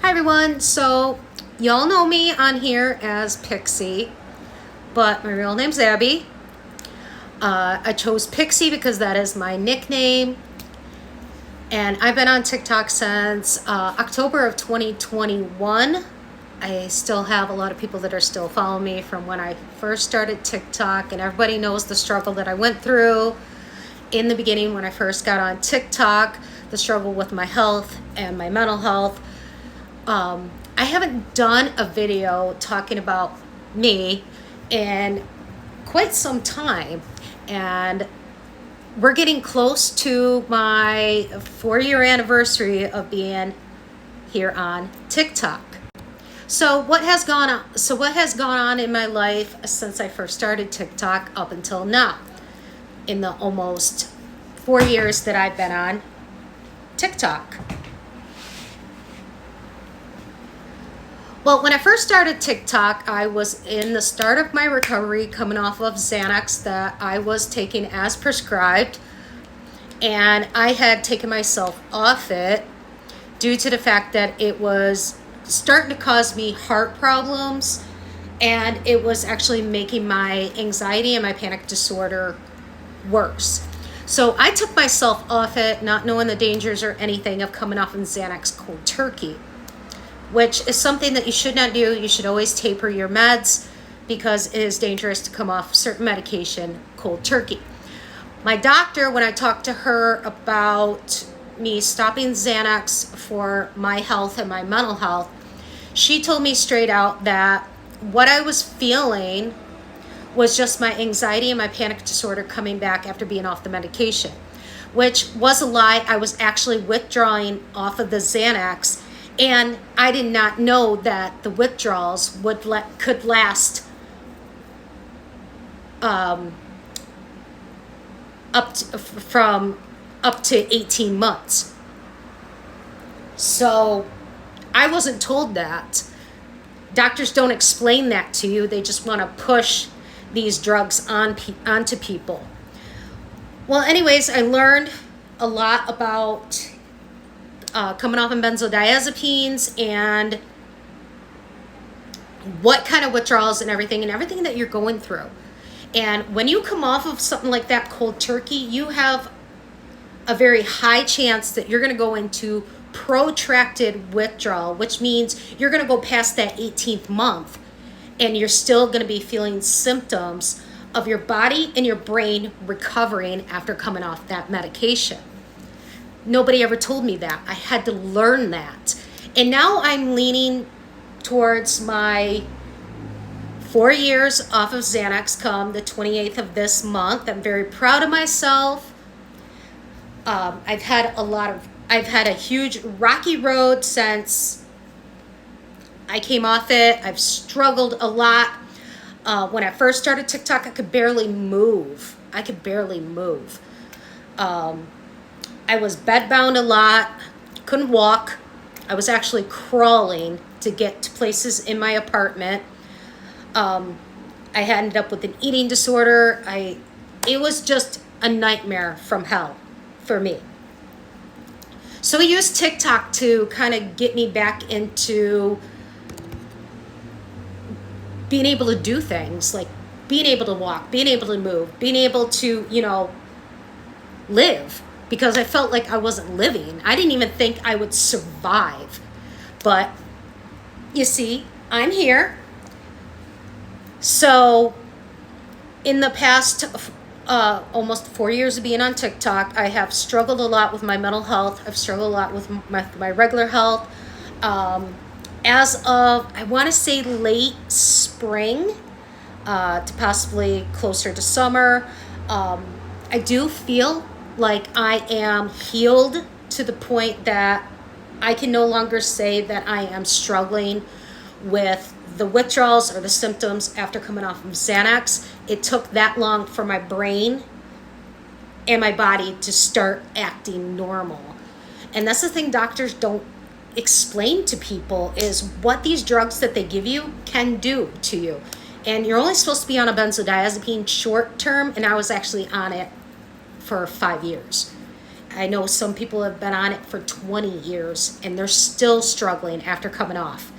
Hi everyone, so y'all know me on here as Pixie, but my real name's Abby. I chose Pixie because that is my nickname, and I've been on TikTok since October of 2021. I still have a lot of people that are still following me from when I first started TikTok, and everybody knows the struggle that I went through in the beginning when I first got on TikTok, the struggle with my health and my mental health. I haven't done a video talking about me in quite some time, and we're getting close to my 4-year anniversary of being here on TikTok. So what has gone on in my life since I first started TikTok up until now, in the almost 4 years that I've been on TikTok? Well, when I first started TikTok, I was in the start of my recovery, coming off of Xanax that I was taking as prescribed. And I had taken myself off it due to the fact that it was starting to cause me heart problems. And it was actually making my anxiety and my panic disorder worse. So I took myself off it, not knowing the dangers or anything of coming off of Xanax cold turkey, which is something that you should not do. You should always taper your meds because it is dangerous to come off certain medication cold turkey. My doctor, when I talked to her about me stopping Xanax for my health and my mental health, she told me straight out that what I was feeling was just my anxiety and my panic disorder coming back after being off the medication, which was a lie. I was actually withdrawing off of the Xanax, and I did not know that the withdrawals could last up to 18 months. So I wasn't told that. Doctors don't explain that to you. They just want to push these drugs onto people. Well, anyways, I learned a lot about coming off of benzodiazepines and what kind of withdrawals and everything that you're going through. And when you come off of something like that cold turkey, you have a very high chance that you're going to go into protracted withdrawal, which means you're going to go past that 18th month and you're still going to be feeling symptoms of your body and your brain recovering after coming off that medication. Nobody ever told me that. I had to learn that. And now I'm leaning towards my 4 years off of Xanax come the 28th of this month. I'm very proud of myself. I've had a huge rocky road since I came off it. I've struggled a lot. When I first started TikTok, I could barely move. I was bedbound a lot, couldn't walk. I was actually crawling to get to places in my apartment. I had ended up with an eating disorder. It was just a nightmare from hell for me. So I used TikTok to kind of get me back into being able to do things, like being able to walk, being able to move, being able to, live, because I felt like I wasn't living. I didn't even think I would survive. But you see, I'm here. So in the past almost 4 years of being on TikTok, I have struggled a lot with my mental health. I've struggled a lot with my regular health. As of, I want to say late spring to possibly closer to summer, I do feel like I am healed to the point that I can no longer say that I am struggling with the withdrawals or the symptoms after coming off of Xanax. It took that long for my brain and my body to start acting normal. And that's the thing doctors don't explain to people, is what these drugs that they give you can do to you. And you're only supposed to be on a benzodiazepine short term, and I was actually on it for 5 years. I know some people have been on it for 20 years and they're still struggling after coming off.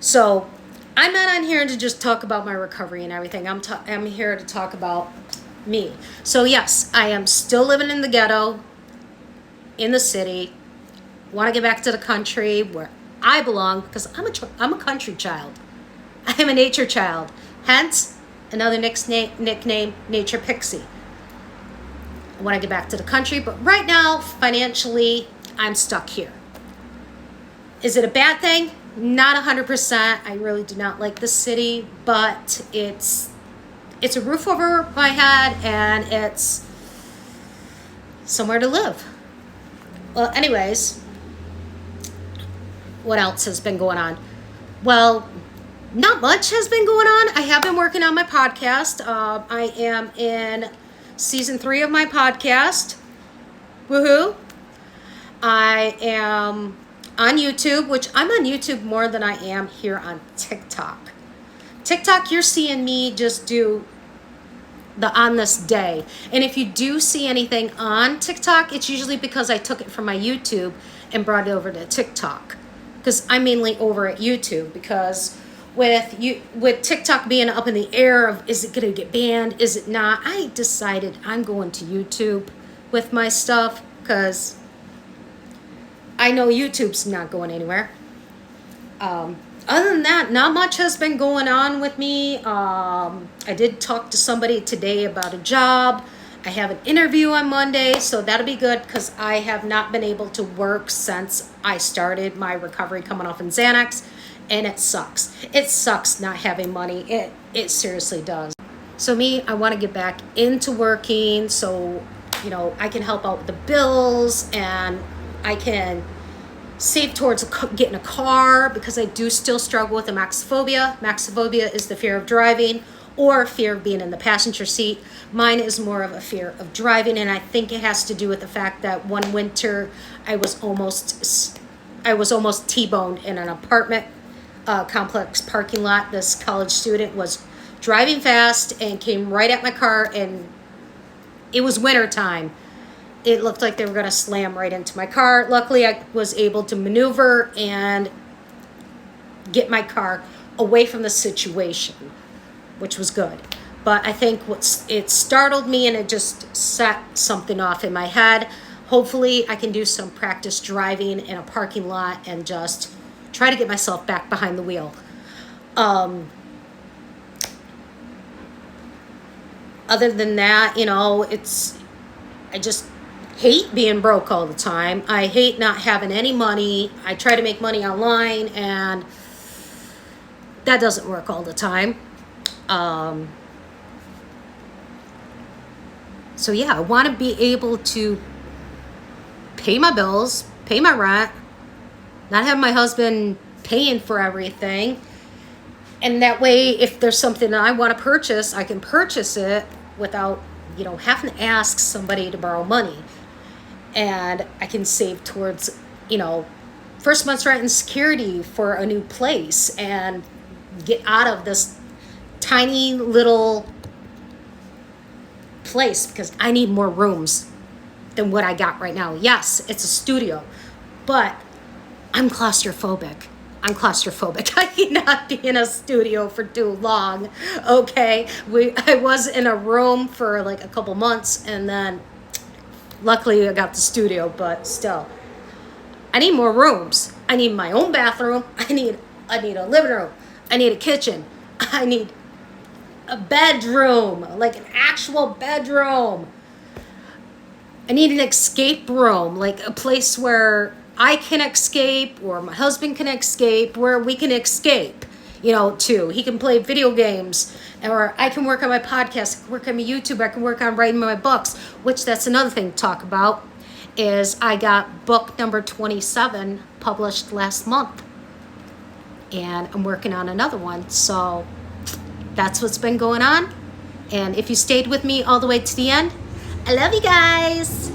So I'm not on here to just talk about my recovery and everything. I'm here to talk about me. So yes, I am still living in the ghetto, in the city. Want to get back to the country where I belong because I'm a country child. I am a nature child. Hence, another nickname, Nature Pixie. I want to get back to the country, but right now, financially, I'm stuck here. Is it a bad thing? Not 100%. I really do not like the city, but it's a roof over my head and it's somewhere to live. Well, anyways, what else has been going on? Well, not much has been going on. I have been working on my podcast. I am in season 3 of my podcast. Woohoo! I am on YouTube, which I'm on YouTube more than I am here on TikTok. TikTok, you're seeing me just do the on this day. And if you do see anything on TikTok, it's usually because I took it from my YouTube and brought it over to TikTok. Because I'm mainly over at YouTube because with TikTok being up in the air of is it going to get banned, is it not, I decided I'm going to YouTube with my stuff because I know YouTube's not going anywhere. Other than that, not much has been going on with me. I did talk to somebody today about a job. I have an interview on Monday, so that'll be good because I have not been able to work since I started my recovery coming off in Xanax, and it sucks. It sucks not having money. It seriously does. So me, I want to get back into working so, I can help out with the bills and I can save towards getting a car because I do still struggle with amaxophobia. Amaxophobia is the fear of driving or fear of being in the passenger seat. Mine is more of a fear of driving, and I think it has to do with the fact that one winter I was almost T-boned in an apartment complex parking lot. This college student was driving fast and came right at my car, and it was winter time. It looked like they were going to slam right into my car. Luckily, I was able to maneuver and get my car away from the situation, which was good. But I think it startled me and it just set something off in my head. Hopefully, I can do some practice driving in a parking lot and just try to get myself back behind the wheel. Other than that, I just hate being broke all the time. I hate not having any money. I try to make money online and that doesn't work all the time. So yeah, I want to be able to pay my bills, pay my rent, not have my husband paying for everything. And that way, if there's something that I want to purchase, I can purchase it without, having to ask somebody to borrow money. And I can save towards, first month's rent and security for a new place and get out of this tiny little place because I need more rooms than what I got right now. Yes, it's a studio, but I'm claustrophobic. I cannot be in a studio for too long, okay? I was in a room for like a couple months and then luckily I got the studio, but still. I need more rooms. I need my own bathroom. I need a living room. I need a kitchen. I need a bedroom, like an actual bedroom. I need an escape room, like a place where I can escape or my husband can escape, where we can escape, too. He can play video games or I can work on my podcast, I can work on my YouTube, I can work on writing my books, which that's another thing to talk about is I got book number 27 published last month and I'm working on another one. So that's what's been going on. And if you stayed with me all the way to the end, I love you guys.